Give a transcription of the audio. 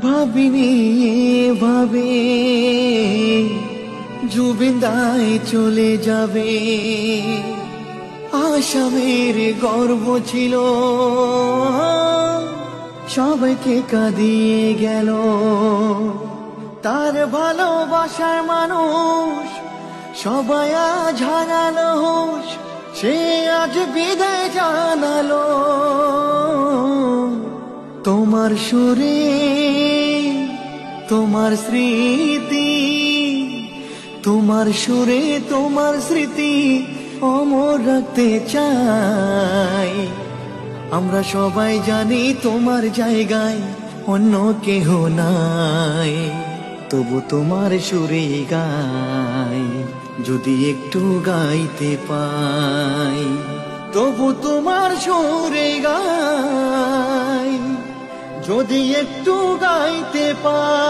ভাবিনি ভাবে জুবিনদাই চলে যাবে। আসামের গর্ব ছিল, সবাইকে কাঁদিয়ে গেল। তার ভালোবাসার মানুষ সবাই আজ হারালো হোশ, সে আজ বিদায় জানালো। তোমার সুরে তোমার স্মৃতি, তোমার সুরে তোমার স্মৃতি অমর রাখতে চাই। আমরা সবাই জানি তোমার জায়গায় অন্য কেহ নাই, তবু তোমার সুরে গাই যদি একটু গাইতে পাই। তবু তোমার সুরে গাই যদি একটু গাইতে পাই।